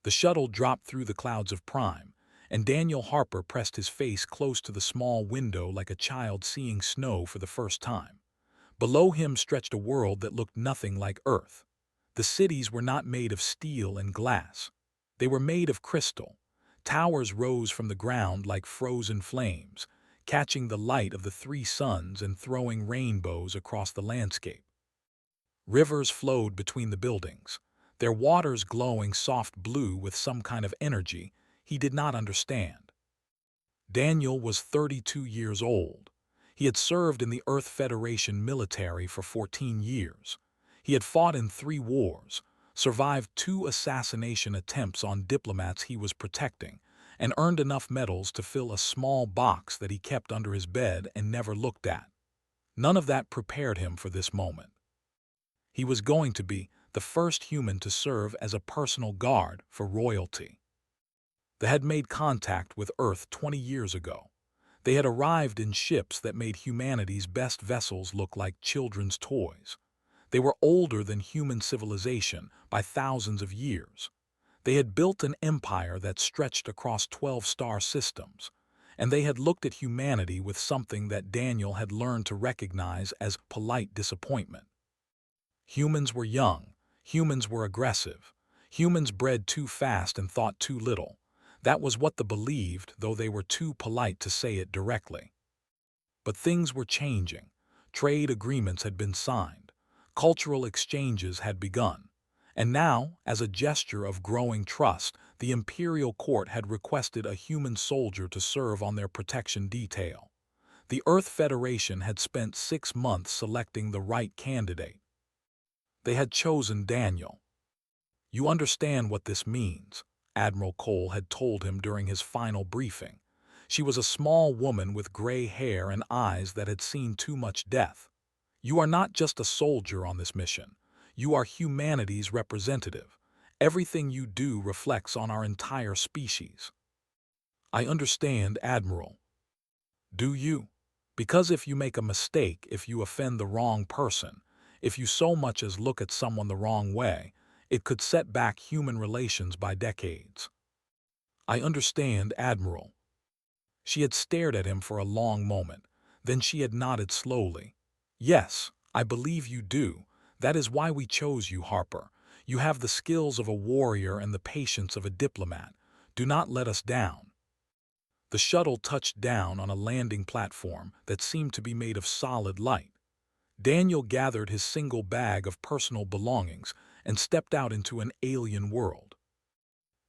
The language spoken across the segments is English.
The shuttle dropped through the clouds of Prime, and Daniel Harper pressed his face close to the small window like a child seeing snow for the first time. Below him stretched a world that looked nothing like Earth. The cities were not made of steel and glass. They were made of crystal. Towers rose from the ground like frozen flames, catching the light of the three suns and throwing rainbows across the landscape. Rivers flowed between the buildings, their waters glowing soft blue with some kind of energy he did not understand. Daniel was 32 years old. He had served in the Earth Federation military for 14 years. He had fought in 3 wars, survived 2 assassination attempts on diplomats he was protecting, and earned enough medals to fill a small box that he kept under his bed and never looked at. None of that prepared him for this moment. He was going to be the first human to serve as a personal guard for royalty. They had made contact with Earth 20 years ago. They had arrived in ships that made humanity's best vessels look like children's toys. They were older than human civilization by thousands of years. They had built an empire that stretched across 12 star systems, and they had looked at humanity with something that Daniel had learned to recognize as polite disappointment. Humans were young, humans were aggressive, humans bred too fast and thought too little. That was what they believed, though they were too polite to say it directly. But things were changing. Trade agreements had been signed. Cultural exchanges had begun. And now, as a gesture of growing trust, the imperial court had requested a human soldier to serve on their protection detail. The Earth Federation had spent 6 months selecting the right candidate. They had chosen Daniel. "You understand what this means," Admiral Cole had told him during his final briefing. She was a small woman with gray hair and eyes that had seen too much death. "You are not just a soldier on this mission. You are humanity's representative. Everything you do reflects on our entire species." "I understand, Admiral." "Do you? Because if you make a mistake, if you offend the wrong person, if you so much as look at someone the wrong way, it could set back human relations by decades." "I understand, Admiral." She had stared at him for a long moment. Then she had nodded slowly. "Yes, I believe you do. That is why we chose you, Harper. You have the skills of a warrior and the patience of a diplomat. Do not let us down." The shuttle touched down on a landing platform that seemed to be made of solid light. Daniel gathered his single bag of personal belongings and stepped out into an alien world.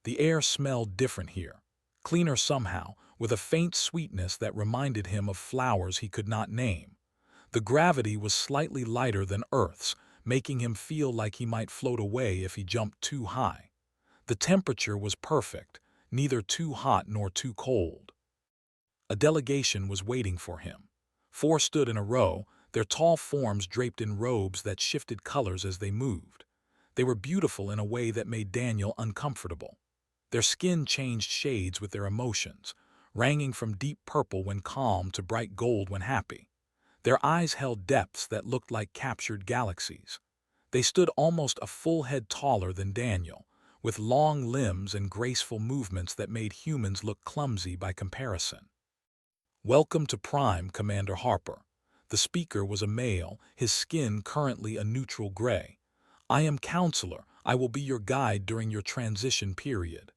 The air smelled different here, cleaner somehow, with a faint sweetness that reminded him of flowers he could not name. The gravity was slightly lighter than Earth's, making him feel like he might float away if he jumped too high. The temperature was perfect, neither too hot nor too cold. A delegation was waiting for him. 4 stood in a row, their tall forms draped in robes that shifted colors as they moved. They were beautiful in a way that made Daniel uncomfortable. Their skin changed shades with their emotions, ranging from deep purple when calm to bright gold when happy. Their eyes held depths that looked like captured galaxies. They stood almost a full head taller than Daniel, with long limbs and graceful movements that made humans look clumsy by comparison. "Welcome to Prime, Commander Harper." The speaker was a male, his skin currently a neutral gray. "I am Counselor. I will be your guide during your transition period."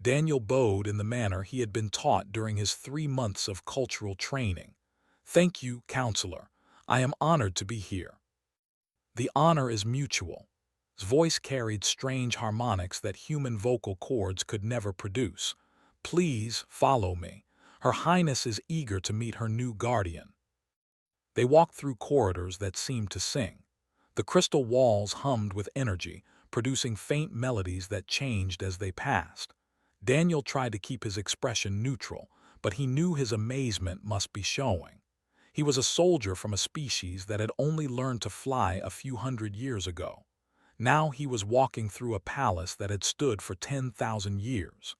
Daniel bowed in the manner he had been taught during his 3 months of cultural training. "Thank you, Counselor. I am honored to be here." "The honor is mutual." His voice carried strange harmonics that human vocal cords could never produce. "Please follow me. Her Highness is eager to meet her new guardian." They walked through corridors that seemed to sing. The crystal walls hummed with energy, producing faint melodies that changed as they passed. Daniel tried to keep his expression neutral, but he knew his amazement must be showing. He was a soldier from a species that had only learned to fly a few hundred years ago. Now he was walking through a palace that had stood for 10,000 years.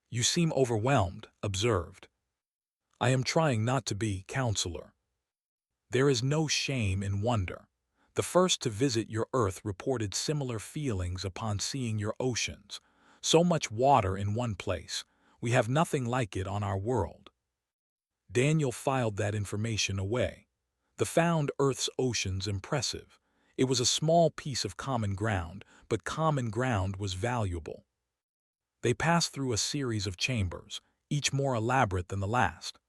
"You seem overwhelmed," observed. "I am trying not to be, Counselor." "There is no shame in wonder. The first to visit your Earth reported similar feelings upon seeing your oceans. So much water in one place. We have nothing like it on our world. Daniel filed that information away. The found Earth's oceans impressive. It was a small piece of common ground, but common ground was valuable. They passed through a series of chambers, each more elaborate than the last.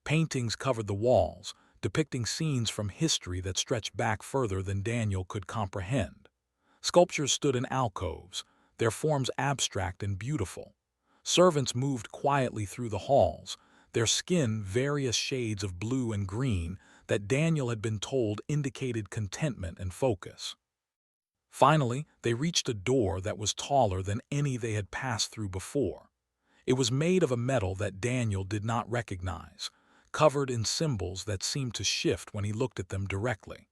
Paintings covered the walls, depicting scenes from history that stretched back further than Daniel could comprehend. Sculptures stood in alcoves, their forms abstract and beautiful. Servants moved quietly through the halls, their skin various shades of blue and green that Daniel had been told indicated contentment and focus. Finally, they reached a door that was taller than any they had passed through before. It was made of a metal that Daniel did not recognize, covered in symbols that seemed to shift when he looked at them directly.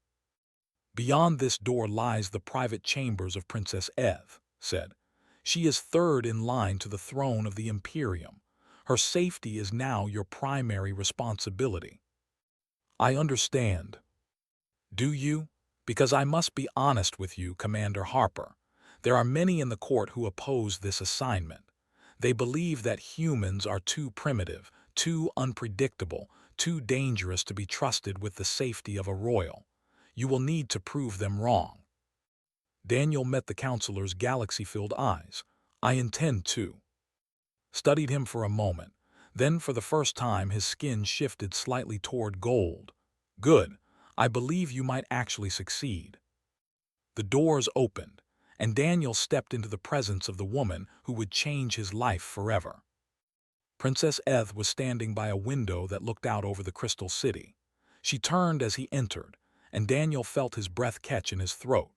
"Beyond this door lies the private chambers of Princess Eth," said. "She is third in line to the throne of the Imperium. Her safety is now your primary responsibility." "I understand." "Do you? Because I must be honest with you, Commander Harper. There are many in the court who oppose this assignment. They believe that humans are too primitive, too unpredictable, too dangerous to be trusted with the safety of a royal. You will need to prove them wrong." Daniel met the counselor's galaxy-filled eyes. "I intend to." Studied him for a moment. Then for the first time his skin shifted slightly toward gold. "Good. I believe you might actually succeed." The doors opened, and Daniel stepped into the presence of the woman who would change his life forever. Princess Eth was standing by a window that looked out over the Crystal City. She turned as he entered, and Daniel felt his breath catch in his throat.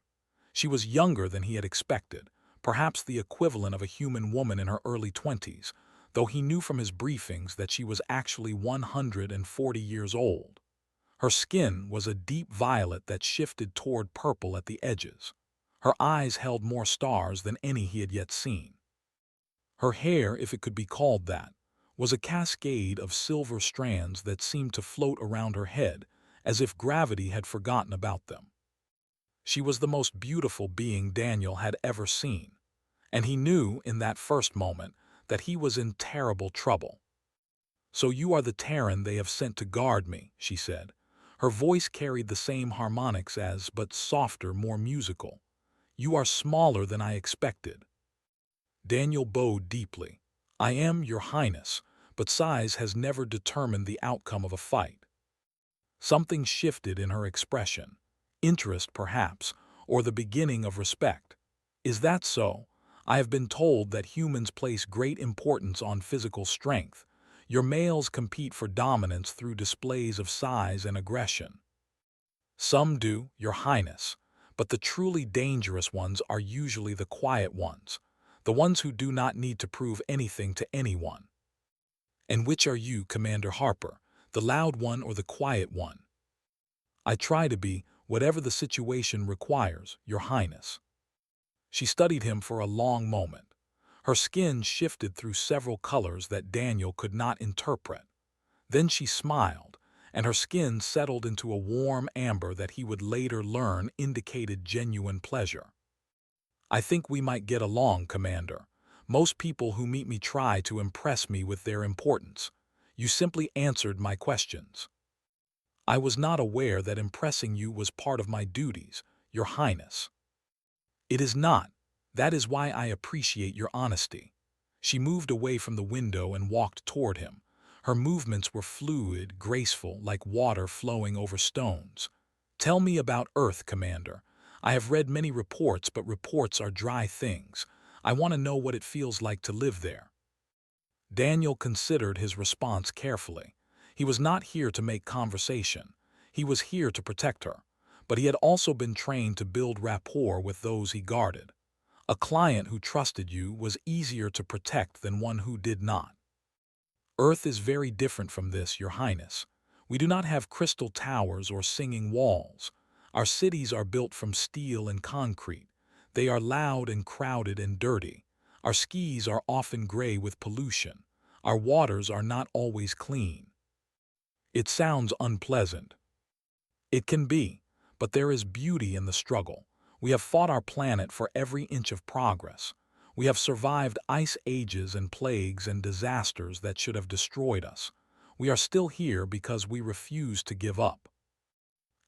She was younger than he had expected, perhaps the equivalent of a human woman in her early 20s, though he knew from his briefings that she was actually 140 years old. Her skin was a deep violet that shifted toward purple at the edges. Her eyes held more stars than any he had yet seen. Her hair, if it could be called that, was a cascade of silver strands that seemed to float around her head, as if gravity had forgotten about them. She was the most beautiful being Daniel had ever seen, and he knew in that first moment that he was in terrible trouble. "So you are the Terran they have sent to guard me," she said. Her voice carried the same harmonics as, but softer, more musical. "You are smaller than I expected." Daniel bowed deeply. "I am, Your Highness, but size has never determined the outcome of a fight." Something shifted in her expression. Interest, perhaps, or the beginning of respect. "Is that so? I have been told that humans place great importance on physical strength. Your males compete for dominance through displays of size and aggression." "Some do, Your Highness, but the truly dangerous ones are usually the quiet ones, the ones who do not need to prove anything to anyone." "And which are you, Commander Harper, the loud one or the quiet one?" "I try to be, whatever the situation requires, Your Highness." She studied him for a long moment. Her skin shifted through several colors that Daniel could not interpret. Then she smiled, and her skin settled into a warm amber that he would later learn indicated genuine pleasure. "I think we might get along, Commander. Most people who meet me try to impress me with their importance. You simply answered my questions." "I was not aware that impressing you was part of my duties, Your Highness." "It is not. That is why I appreciate your honesty." She moved away from the window and walked toward him. Her movements were fluid, graceful, like water flowing over stones. "Tell me about Earth, Commander. I have read many reports, but reports are dry things. I want to know what it feels like to live there." Daniel considered his response carefully. He was not here to make conversation. He was here to protect her. But he had also been trained to build rapport with those he guarded. A client who trusted you was easier to protect than one who did not. "Earth is very different from this, Your Highness. We do not have crystal towers or singing walls. Our cities are built from steel and concrete. They are loud and crowded and dirty. Our skies are often gray with pollution. Our waters are not always clean." It sounds unpleasant. It can be, but there is beauty in the struggle. We have fought our planet for every inch of progress. We have survived ice ages and plagues and disasters that should have destroyed us. We are still here because we refuse to give up."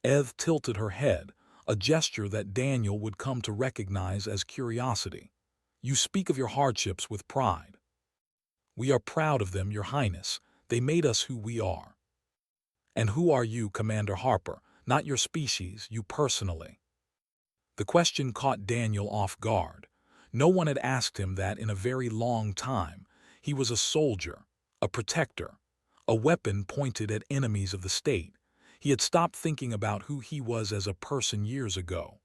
Eth tilted her head, a gesture that Daniel would come to recognize as curiosity. "You speak of your hardships with pride." "We are proud of them, Your Highness. They made us who we are." "And who are you, Commander Harper? Not your species, you personally." The question caught Daniel off guard. No one had asked him that in a very long time. He was a soldier, a protector, a weapon pointed at enemies of the state. He had stopped thinking about who he was as a person years ago.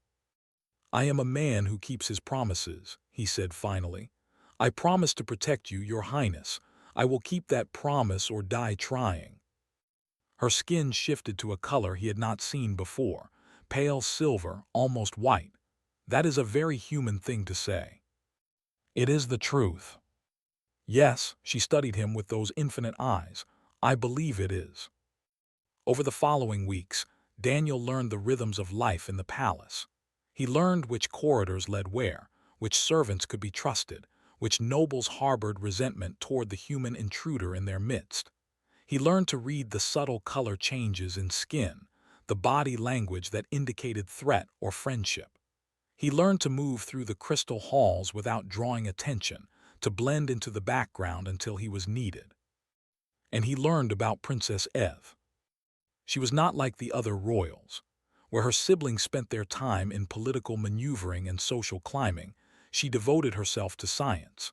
"I am a man who keeps his promises," he said finally. "I promise to protect you, Your Highness. I will keep that promise or die trying." Her skin shifted to a color he had not seen before, pale silver, almost white. "That is a very human thing to say." "It is the truth." "Yes," she studied him with those infinite eyes. "I believe it is." Over the following weeks, Daniel learned the rhythms of life in the palace. He learned which corridors led where, which servants could be trusted, which nobles harbored resentment toward the human intruder in their midst. He learned to read the subtle color changes in skin, the body language that indicated threat or friendship. He learned to move through the crystal halls without drawing attention, to blend into the background until he was needed. And he learned about Princess Eve. She was not like the other royals. Where her siblings spent their time in political maneuvering and social climbing, she devoted herself to science.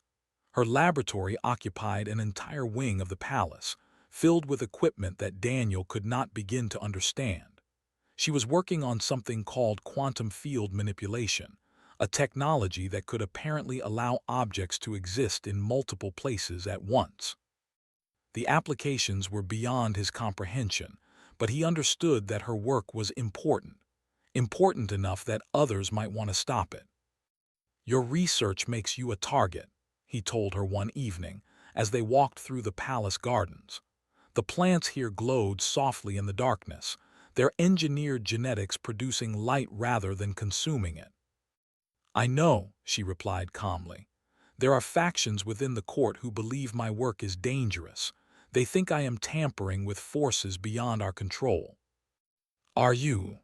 Her laboratory occupied an entire wing of the palace, filled with equipment that Daniel could not begin to understand. She was working on something called quantum field manipulation, a technology that could apparently allow objects to exist in multiple places at once. The applications were beyond his comprehension, but he understood that her work was important enough that others might want to stop it. "Your research makes you a target," he told her one evening as they walked through the palace gardens. "The plants here glowed softly in the darkness, their engineered genetics producing light rather than consuming it." "I know," she replied calmly. "There are factions within the court who believe my work is dangerous. They think I am tampering with forces beyond our control." "Are you?"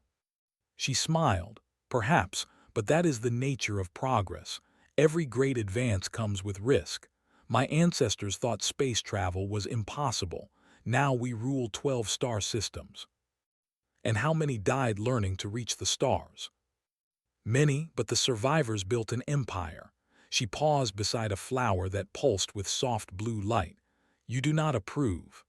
She smiled. "Perhaps, but that is the nature of progress. Every great advance comes with risk. My ancestors thought space travel was impossible. Now we rule 12 star systems." "And how many died learning to reach the stars?" "Many, but the survivors built an empire." She paused beside a flower that pulsed with soft blue light. "You do not approve."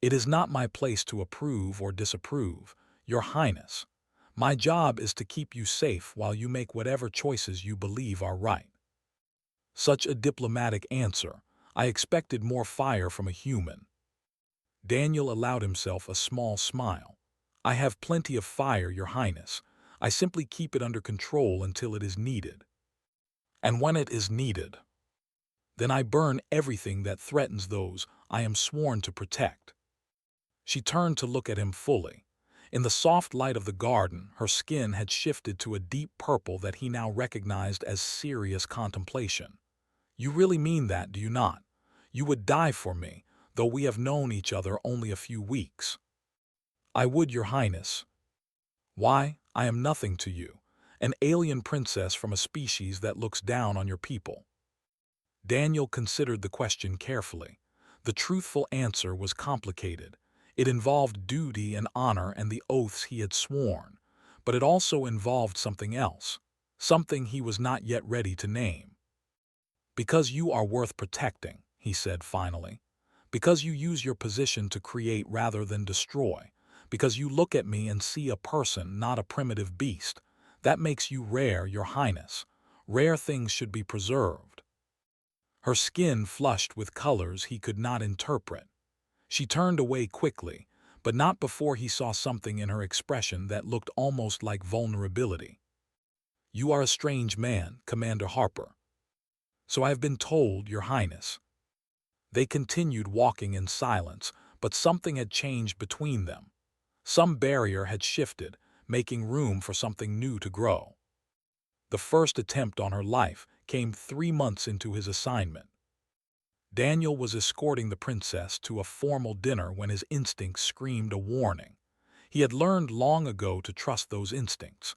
"It is not my place to approve or disapprove, Your Highness. My job is to keep you safe while you make whatever choices you believe are right." Such a diplomatic answer. I expected more fire from a human. Daniel allowed himself a small smile. "I have plenty of fire, Your Highness. I simply keep it under control until it is needed. And when it is needed, then I burn everything that threatens those I am sworn to protect." She turned to look at him fully. In the soft light of the garden, her skin had shifted to a deep purple that he now recognized as serious contemplation. "You really mean that, do you not? You would die for me, though we have known each other only a few weeks." "I would, Your Highness." "Why, I am nothing to you, an alien princess from a species that looks down on your people." Daniel considered the question carefully. The truthful answer was complicated. It involved duty and honor and the oaths he had sworn, but it also involved something else, something he was not yet ready to name. "Because you are worth protecting," he said finally. "Because you use your position to create rather than destroy. Because you look at me and see a person, not a primitive beast. That makes you rare, Your Highness. Rare things should be preserved." Her skin flushed with colors he could not interpret. She turned away quickly, but not before he saw something in her expression that looked almost like vulnerability. "You are a strange man, Commander Harper." "So I have been told, Your Highness." They continued walking in silence, but something had changed between them. Some barrier had shifted, making room for something new to grow. The first attempt on her life came 3 months into his assignment. Daniel was escorting the princess to a formal dinner when his instincts screamed a warning. He had learned long ago to trust those instincts.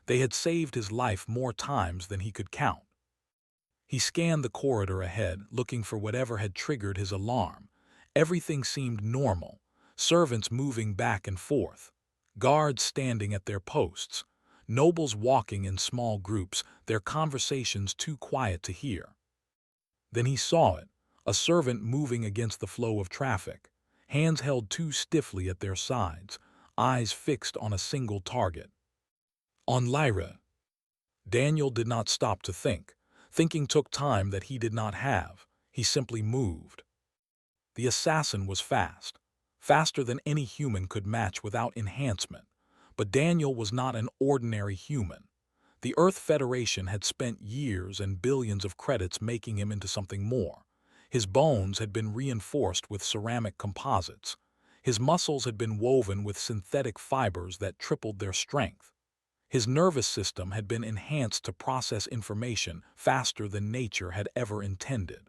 They had saved his life more times than he could count. He scanned the corridor ahead, looking for whatever had triggered his alarm. Everything seemed normal, servants moving back and forth, guards standing at their posts, nobles walking in small groups, their conversations too quiet to hear. Then he saw it, a servant moving against the flow of traffic, hands held too stiffly at their sides, eyes fixed on a single target. On Lyra. Daniel did not stop to think. Thinking took time that he did not have. He simply moved. The assassin was fast, faster than any human could match without enhancement. But Daniel was not an ordinary human. The Earth Federation had spent years and billions of credits making him into something more. His bones had been reinforced with ceramic composites. His muscles had been woven with synthetic fibers that tripled their strength. His nervous system had been enhanced to process information faster than nature had ever intended.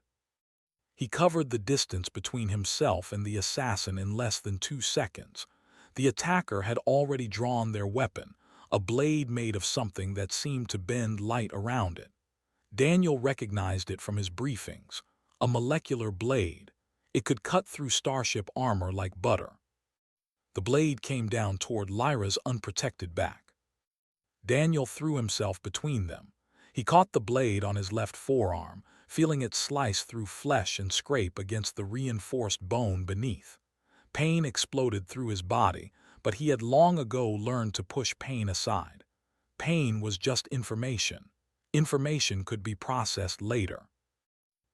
He covered the distance between himself and the assassin in less than 2 seconds. The attacker had already drawn their weapon, a blade made of something that seemed to bend light around it. Daniel recognized it from his briefings. A molecular blade. It could cut through starship armor like butter. The blade came down toward Lyra's unprotected back. Daniel threw himself between them. He caught the blade on his left forearm, feeling it slice through flesh and scrape against the reinforced bone beneath. Pain exploded through his body, but he had long ago learned to push pain aside. Pain was just information. Information could be processed later.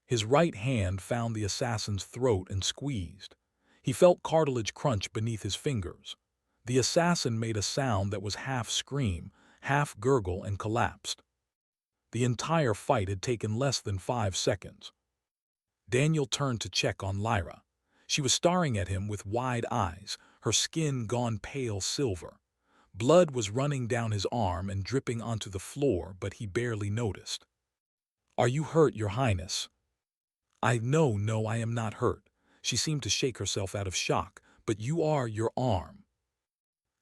His right hand found the assassin's throat and squeezed. He felt cartilage crunch beneath his fingers. The assassin made a sound that was half scream, half gurgle, and collapsed. The entire fight had taken less than 5 seconds. Daniel turned to check on Lyra. She was staring at him with wide eyes, her skin gone pale silver. Blood was running down his arm and dripping onto the floor, but he barely noticed. "Are you hurt, Your Highness?" No, I am not hurt." She seemed to shake herself out of shock. "But you are, your arm."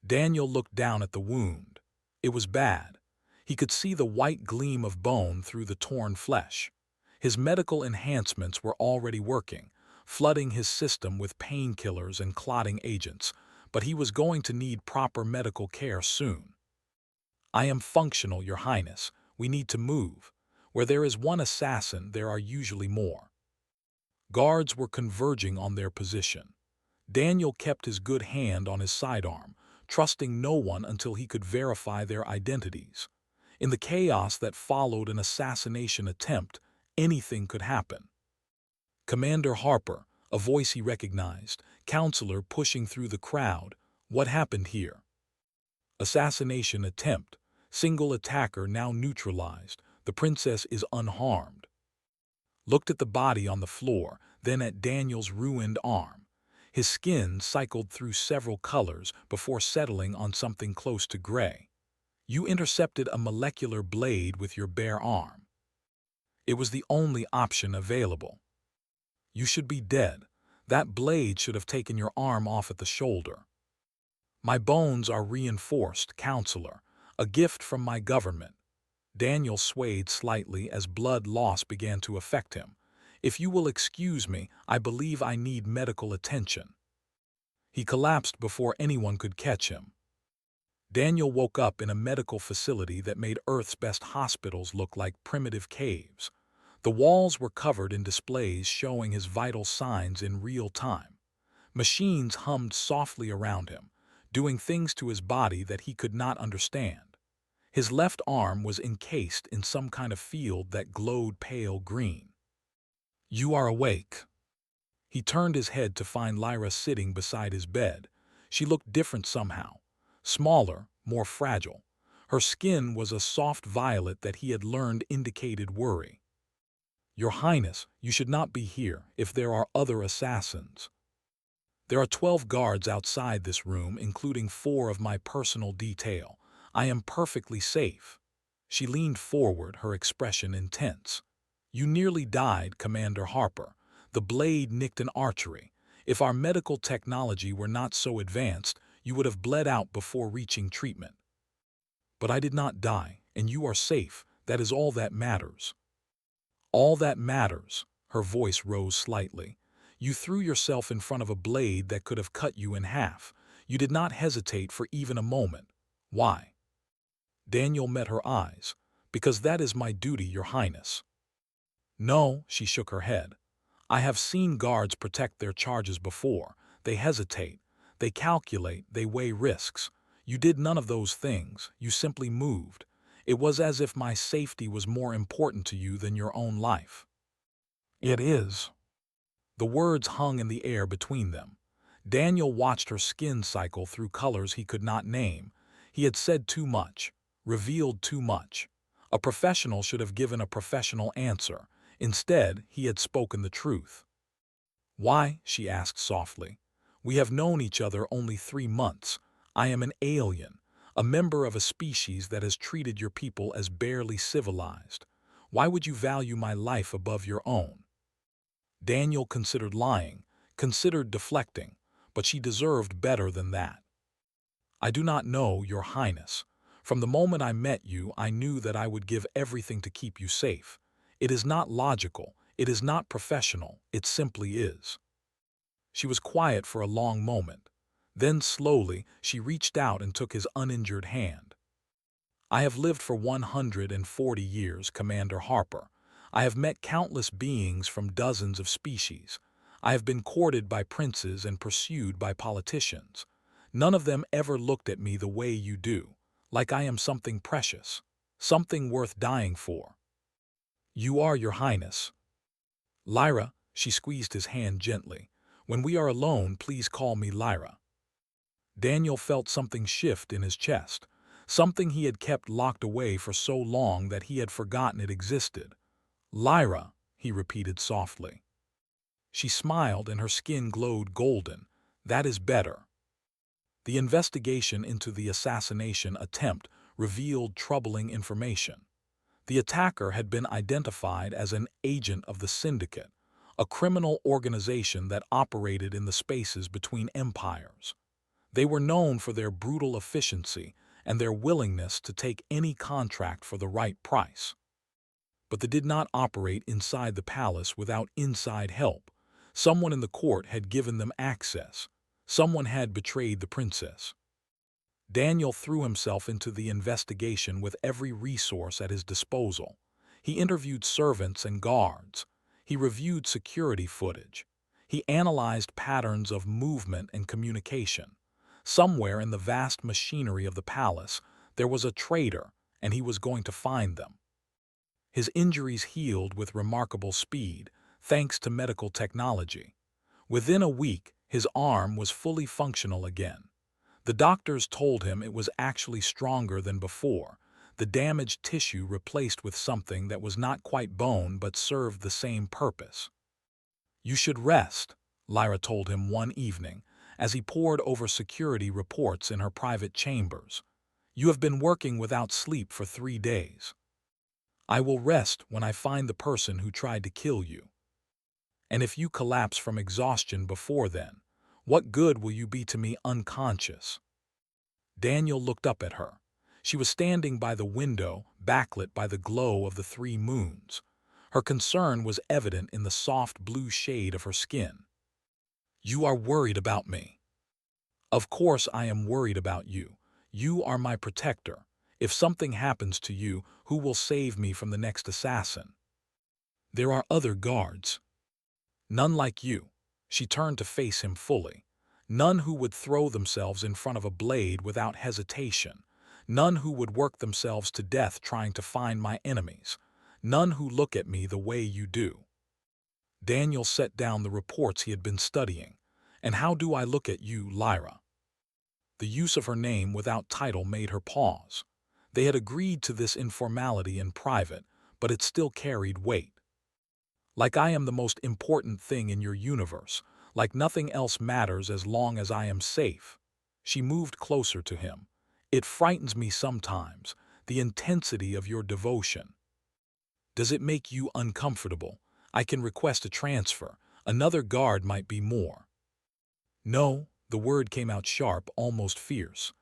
Daniel looked down at the wound. It was bad. He could see the white gleam of bone through the torn flesh. His medical enhancements were already working, flooding his system with painkillers and clotting agents, but he was going to need proper medical care soon. "I am functional, Your Highness. We need to move. Where there is one assassin, there are usually more." Guards were converging on their position. Daniel kept his good hand on his sidearm, trusting no one until he could verify their identities. In the chaos that followed an assassination attempt, anything could happen. "Commander Harper," a voice he recognized, counselor pushing through the crowd. "What happened here?" "Assassination attempt. Single attacker now neutralized. The princess is unharmed." Looked at the body on the floor, then at Daniel's ruined arm. His skin cycled through several colors before settling on something close to gray. "You intercepted a molecular blade with your bare arm." "It was the only option available." "You should be dead. That blade should have taken your arm off at the shoulder." "My bones are reinforced, counselor. A gift from my government." Daniel swayed slightly as blood loss began to affect him. "If you will excuse me, I believe I need medical attention." He collapsed before anyone could catch him. Daniel woke up in a medical facility that made Earth's best hospitals look like primitive caves. The walls were covered in displays showing his vital signs in real time. Machines hummed softly around him, doing things to his body that he could not understand. His left arm was encased in some kind of field that glowed pale green. "You are awake." He turned his head to find Lyra sitting beside his bed. She looked different somehow. Smaller, more fragile. Her skin was a soft violet that he had learned indicated worry. "Your Highness, you should not be here if there are other assassins." "There are 12 guards outside this room, including 4 of my personal detail. I am perfectly safe." She leaned forward, her expression intense. "You nearly died, Commander Harper. The blade nicked an artery. If our medical technology were not so advanced, you would have bled out before reaching treatment. But I did not die, and you are safe. That is all that matters." "All that matters." Her voice rose slightly. "You threw yourself in front of a blade that could have cut you in half. You did not hesitate for even a moment. Why?" Daniel met her eyes. "Because that is my duty, Your Highness." "No," she shook her head. "I have seen guards protect their charges before. They hesitate. They calculate. They weigh risks. You did none of those things. You simply moved. It was as if my safety was more important to you than your own life." "It is." The words hung in the air between them. Daniel watched her skin cycle through colors he could not name. He had said too much, revealed too much. A professional should have given a professional answer. Instead, he had spoken the truth. "Why?" she asked softly. "We have known each other only 3 months. I am an alien, a member of a species that has treated your people as barely civilized. Why would you value my life above your own?" Daniel considered lying, considered deflecting, but she deserved better than that. "I do not know, Your Highness. From the moment I met you, I knew that I would give everything to keep you safe. It is not logical, it is not professional, it simply is." She was quiet for a long moment. Then slowly, she reached out and took his uninjured hand. "I have lived for 140 years, Commander Harper. I have met countless beings from dozens of species. I have been courted by princes and pursued by politicians. None of them ever looked at me the way you do, like I am something precious, something worth dying for." "You are, Your Highness." "Lyra," she squeezed his hand gently. "When we are alone, please call me Lyra." Daniel felt something shift in his chest, something he had kept locked away for so long that he had forgotten it existed. "Lyra," he repeated softly. She smiled and her skin glowed golden. "That is better." The investigation into the assassination attempt revealed troubling information. The attacker had been identified as an agent of the Syndicate, a criminal organization that operated in the spaces between empires. They were known for their brutal efficiency and their willingness to take any contract for the right price. But they did not operate inside the palace without inside help. Someone in the court had given them access. Someone had betrayed the princess. Daniel threw himself into the investigation with every resource at his disposal. He interviewed servants and guards. He reviewed security footage. He analyzed patterns of movement and communication. Somewhere in the vast machinery of the palace, there was a traitor, and he was going to find them. His injuries healed with remarkable speed, thanks to medical technology. Within a week, his arm was fully functional again. The doctors told him it was actually stronger than before, the damaged tissue replaced with something that was not quite bone but served the same purpose. "You should rest," Lyra told him one evening, as he pored over security reports in her private chambers. "You have been working without sleep for 3 days. I will rest when I find the person who tried to kill you. And if you collapse from exhaustion before then, what good will you be to me unconscious?" Daniel looked up at her. She was standing by the window, backlit by the glow of the 3 moons. Her concern was evident in the soft blue shade of her skin. "You are worried about me." "Of course I am worried about you. You are my protector. If something happens to you, who will save me from the next assassin?" "There are other guards." "None like you." She turned to face him fully. "None who would throw themselves in front of a blade without hesitation. None who would work themselves to death trying to find my enemies. None who look at me the way you do." Daniel set down the reports he had been studying. "And how do I look at you, Lyra?" The use of her name without title made her pause. They had agreed to this informality in private, but it still carried weight. "Like I am the most important thing in your universe, like nothing else matters as long as I am safe." She moved closer to him. "It frightens me sometimes, the intensity of your devotion. Does it make you uncomfortable? I can request a transfer. Another guard might be more. No, the word came out sharp, almost fierce.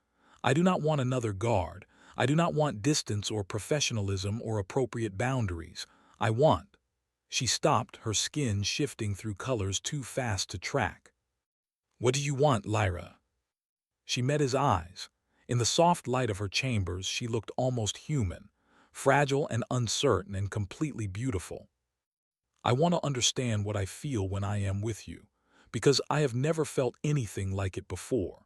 I do not want another guard. I do not want distance or professionalism or appropriate boundaries. I want. She stopped, her skin shifting through colors too fast to track. What do you want, Lyra? She met his eyes. In the soft light of her chambers, she looked almost human, fragile and uncertain and completely beautiful. I want to understand what I feel when I am with you, because I have never felt anything like it before.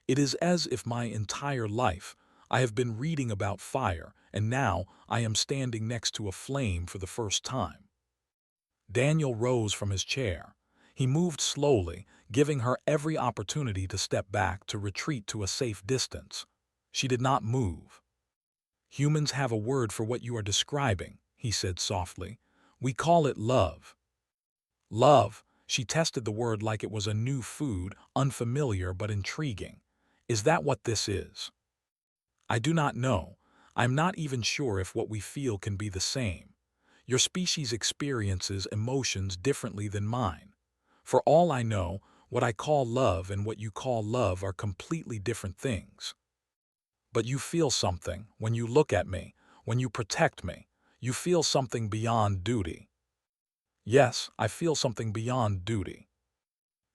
It is as if my entire life I have been reading about fire, and now I am standing next to a flame for the first time. Daniel rose from his chair. He moved slowly, giving her every opportunity to step back, to retreat to a safe distance. She did not move. Humans have a word for what you are describing, he said softly. We call it love. Love, she tested the word like it was a new food, unfamiliar but intriguing. Is that what this is? I do not know. I'm not even sure if what we feel can be the same. Your species experiences emotions differently than mine. For all I know, what I call love and what you call love are completely different things. But you feel something when you look at me, when you protect me. You feel something beyond duty. Yes, I feel something beyond duty.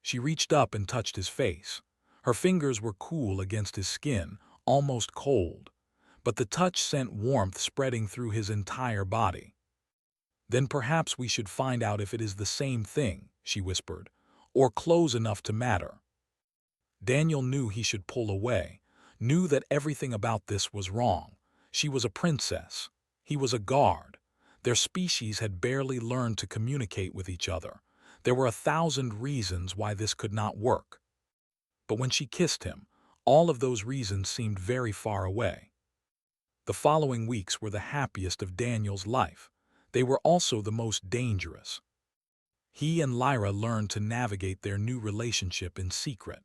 She reached up and touched his face. Her fingers were cool against his skin, almost cold, but the touch sent warmth spreading through his entire body. Then perhaps we should find out if it is the same thing, she whispered, or close enough to matter. Daniel knew he should pull away, knew that everything about this was wrong. She was a princess. He was a guard. Their species had barely learned to communicate with each other. There were 1,000 reasons why this could not work. But when she kissed him, all of those reasons seemed very far away. The following weeks were the happiest of Daniel's life. They were also the most dangerous. He and Lyra learned to navigate their new relationship in secret.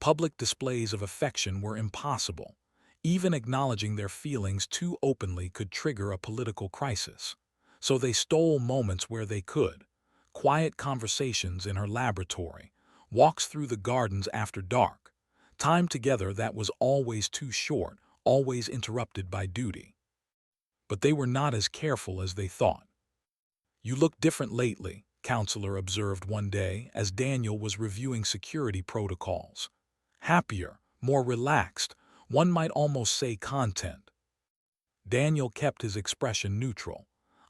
Public displays of affection were impossible. Even acknowledging their feelings too openly could trigger a political crisis. So they stole moments where they could. Quiet conversations in her laboratory, walks through the gardens after dark, time together that was always too short, always interrupted by duty. But they were not as careful as they thought. You look different lately, Counselor observed one day as Daniel was reviewing security protocols. Happier, more relaxed, one might almost say content. Daniel kept his expression neutral.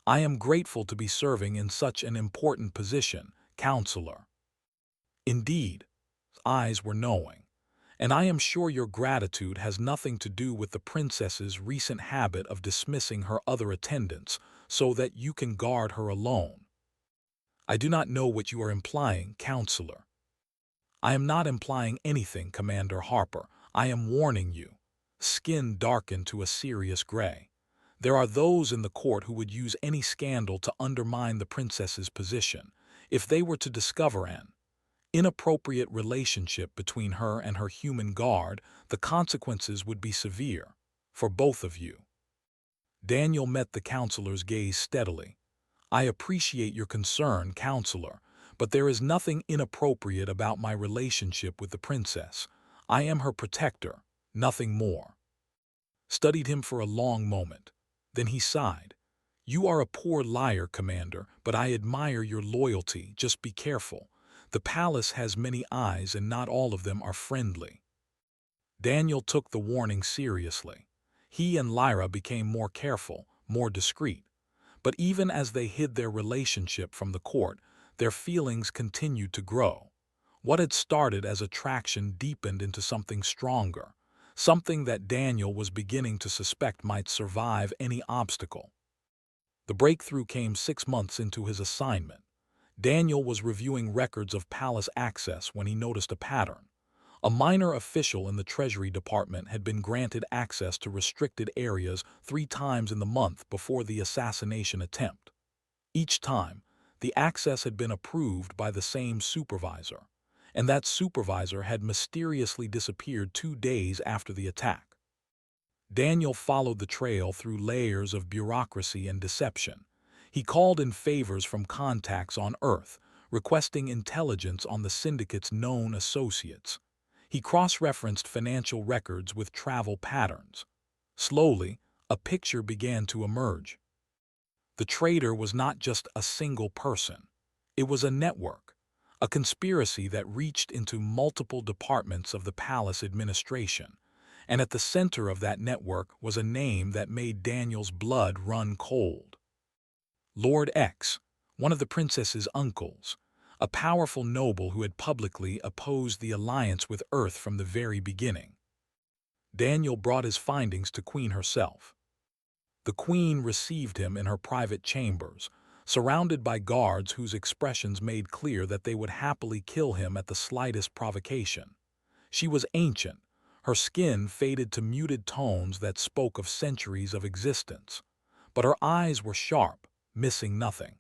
I am grateful to be serving in such an important position, Counselor. Indeed, his eyes were knowing. And I am sure your gratitude has nothing to do with the princess's recent habit of dismissing her other attendants so that you can guard her alone. I do not know what you are implying, Counselor. I am not implying anything, Commander Harper. I am warning you. Skin darkened to a serious gray. There are those in the court who would use any scandal to undermine the princess's position. If they were to discover an inappropriate relationship between her and her human guard, the consequences would be severe for both of you. Daniel met the counselor's gaze steadily. I appreciate your concern, Counselor, but there is nothing inappropriate about my relationship with the princess. I am her protector, nothing more. Studied him for a long moment. Then he sighed. You are a poor liar, Commander, but I admire your loyalty. Just be careful. The palace has many eyes and not all of them are friendly. Daniel took the warning seriously. He and Lyra became more careful, more discreet. But even as they hid their relationship from the court, their feelings continued to grow. What had started as attraction deepened into something stronger, something that Daniel was beginning to suspect might survive any obstacle. The breakthrough came 6 months into his assignment. Daniel was reviewing records of palace access when he noticed a pattern. A minor official in the Treasury Department had been granted access to restricted areas 3 times in the month before the assassination attempt. Each time, the access had been approved by the same supervisor, and that supervisor had mysteriously disappeared 2 days after the attack. Daniel followed the trail through layers of bureaucracy and deception. He called in favors from contacts on Earth, requesting intelligence on the syndicate's known associates. He cross-referenced financial records with travel patterns. Slowly, a picture began to emerge. The traitor was not just a single person. It was a network, a conspiracy that reached into multiple departments of the palace administration. And at the center of that network was a name that made Daniel's blood run cold. Lord X, one of the princess's uncles, a powerful noble who had publicly opposed the alliance with Earth from the very beginning. Daniel brought his findings to Queen herself. The Queen received him in her private chambers, surrounded by guards whose expressions made clear that they would happily kill him at the slightest provocation. She was ancient, her skin faded to muted tones that spoke of centuries of existence, but her eyes were sharp, missing nothing.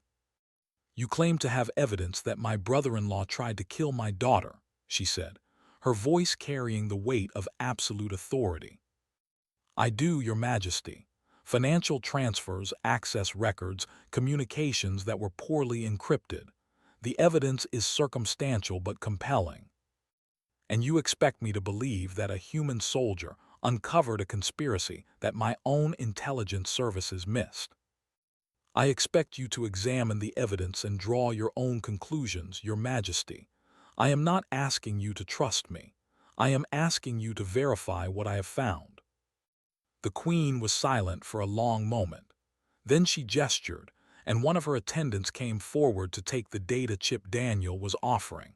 "You claim to have evidence that my brother-in-law tried to kill my daughter," she said, her voice carrying the weight of absolute authority. "I do, Your Majesty. Financial transfers, access records, communications that were poorly encrypted. The evidence is circumstantial but compelling. And you expect me to believe that a human soldier uncovered a conspiracy that my own intelligence services missed. I expect you to examine the evidence and draw your own conclusions, Your Majesty. I am not asking you to trust me. I am asking you to verify what I have found." The Queen was silent for a long moment. Then she gestured, and one of her attendants came forward to take the data chip Daniel was offering.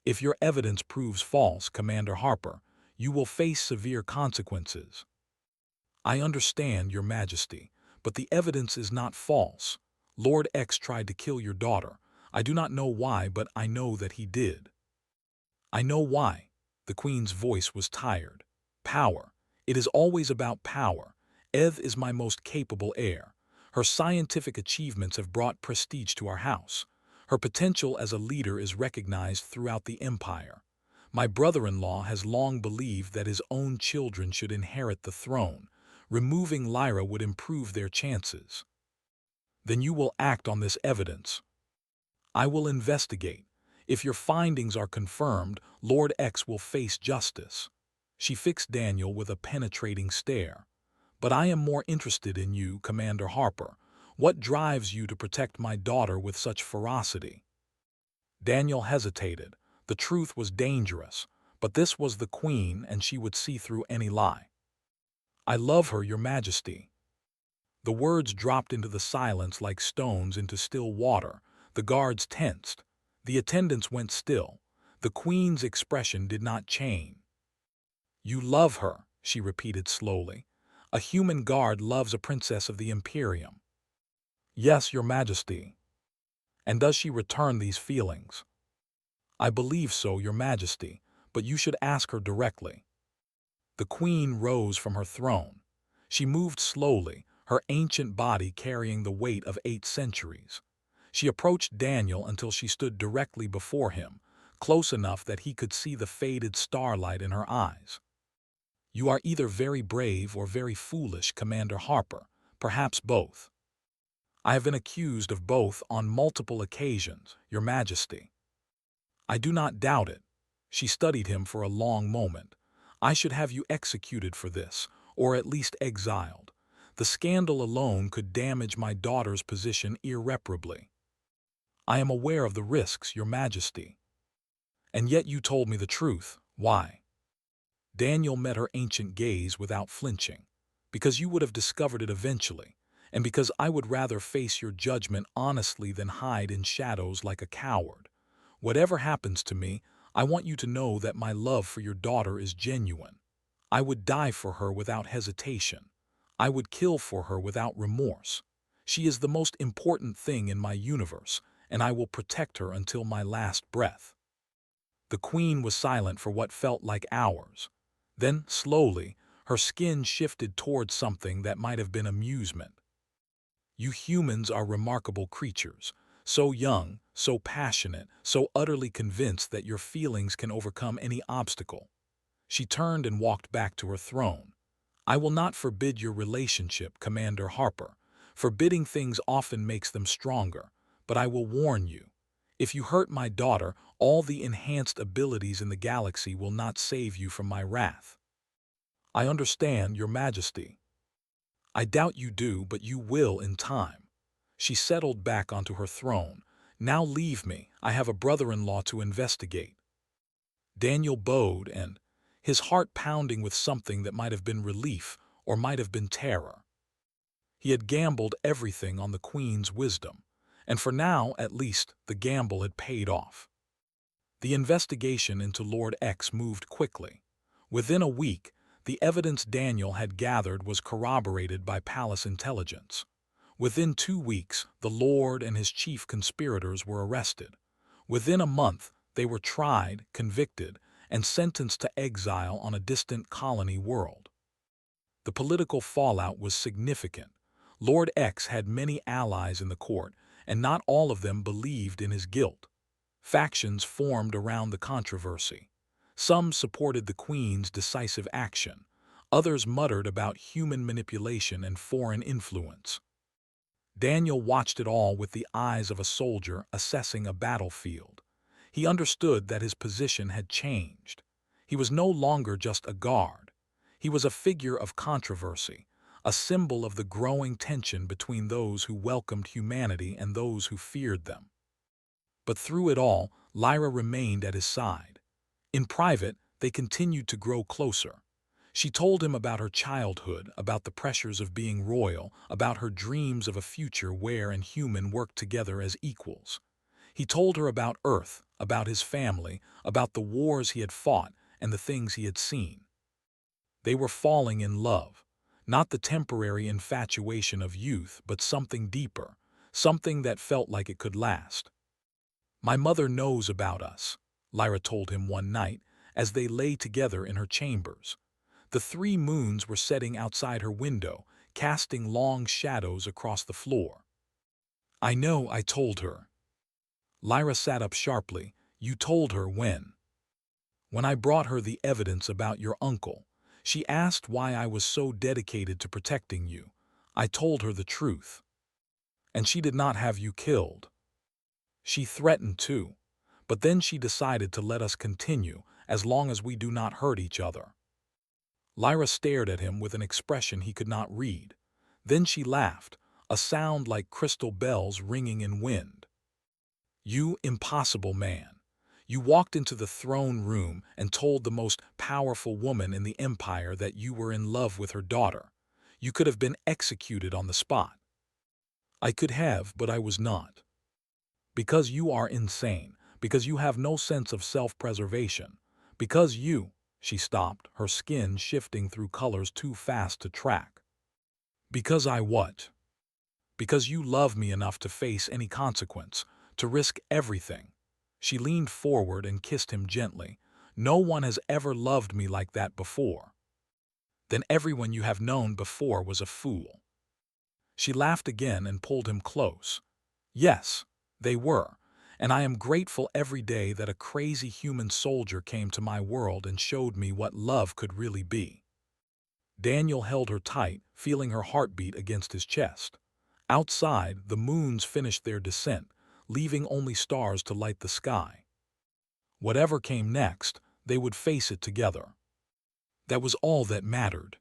"If your evidence proves false, Commander Harper, you will face severe consequences." "I understand, Your Majesty, but the evidence is not false. Lord X tried to kill your daughter. I do not know why, but I know that he did." "I know why." The Queen's voice was tired. "Power. It is always about power. Eve is my most capable heir. Her scientific achievements have brought prestige to our house. Her potential as a leader is recognized throughout the empire. My brother-in-law has long believed that his own children should inherit the throne. Removing Lyra would improve their chances." "Then you will act on this evidence." "I will investigate. If your findings are confirmed, Lord X will face justice." She fixed Daniel with a penetrating stare. "But I am more interested in you, Commander Harper. What drives you to protect my daughter with such ferocity?" Daniel hesitated. The truth was dangerous, but this was the Queen, and she would see through any lie. "I love her, Your Majesty." The words dropped into the silence like stones into still water. The guards tensed. The attendants went still. The Queen's expression did not change. "You love her," she repeated slowly. "A human guard loves a princess of the Imperium." "Yes, Your Majesty." "And does she return these feelings?" "I believe so, Your Majesty, but you should ask her directly." The Queen rose from her throne. She moved slowly, her ancient body carrying the weight of 8 centuries. She approached Daniel until she stood directly before him, close enough that he could see the faded starlight in her eyes. "You are either very brave or very foolish, Commander Harper, perhaps both." "I have been accused of both on multiple occasions, Your Majesty." "I do not doubt it." She studied him for a long moment. "I should have you executed for this, or at least exiled. The scandal alone could damage my daughter's position irreparably." "I am aware of the risks, Your Majesty." "And yet you told me the truth. Why?" Daniel met her ancient gaze without flinching. "Because you would have discovered it eventually, and because I would rather face your judgment honestly than hide in shadows like a coward. Whatever happens to me, I want you to know that my love for your daughter is genuine. I would die for her without hesitation. I would kill for her without remorse. She is the most important thing in my universe, and I will protect her until my last breath." The Queen was silent for what felt like hours. Then, slowly, her skin shifted towards something that might have been amusement. "You humans are remarkable creatures, so young, so passionate, so utterly convinced that your feelings can overcome any obstacle." She turned and walked back to her throne. I will not forbid your relationship, Commander Harper. Forbidding things often makes them stronger, but I will warn you. If you hurt my daughter, all the enhanced abilities in the galaxy will not save you from my wrath. I understand, Your Majesty. I doubt you do, but you will in time. She settled back onto her throne. Now leave me. I have a brother-in-law to investigate. Daniel bowed, and his heart pounding with something that might have been relief or might have been terror. He had gambled everything on the Queen's wisdom, and for now, at least, the gamble had paid off. The investigation into Lord X moved quickly. Within a week, the evidence Daniel had gathered was corroborated by palace intelligence. Within 2 weeks, the Lord and his chief conspirators were arrested. Within a month, they were tried, convicted, and sentenced to exile on a distant colony world. The political fallout was significant. Lord X had many allies in the court, and not all of them believed in his guilt. Factions formed around the controversy. Some supported the Queen's decisive action. Others muttered about human manipulation and foreign influence. Daniel watched it all with the eyes of a soldier assessing a battlefield. He understood that his position had changed. He was no longer just a guard. He was a figure of controversy, a symbol of the growing tension between those who welcomed humanity and those who feared them. But through it all, Lyra remained at his side. In private, they continued to grow closer. She told him about her childhood, about the pressures of being royal, about her dreams of a future where and human worked together as equals. He told her about Earth, about his family, about the wars he had fought and the things he had seen. They were falling in love, not the temporary infatuation of youth, but something deeper, something that felt like it could last. My mother knows about us, Lyra told him one night as they lay together in her chambers. The 3 moons were setting outside her window, casting long shadows across the floor. I know, I told her. Lyra sat up sharply. You told her when? When I brought her the evidence about your uncle. She asked why I was so dedicated to protecting you. I told her the truth. And she did not have you killed. She threatened too, but then she decided to let us continue as long as we do not hurt each other. Lyra stared at him with an expression he could not read. Then she laughed, a sound like crystal bells ringing in wind. You impossible man. You walked into the throne room and told the most powerful woman in the empire that you were in love with her daughter. You could have been executed on the spot. I could have, but I was not. Because you are insane, because you have no sense of self-preservation, because you... She stopped, her skin shifting through colors too fast to track. Because I what? Because you love me enough to face any consequence, to risk everything. She leaned forward and kissed him gently. No one has ever loved me like that before. Then everyone you have known before was a fool. She laughed again and pulled him close. Yes, they were. And I am grateful every day that a crazy human soldier came to my world and showed me what love could really be. Daniel held her tight, feeling her heartbeat against his chest. Outside, the moons finished their descent, leaving only stars to light the sky. Whatever came next, they would face it together. That was all that mattered.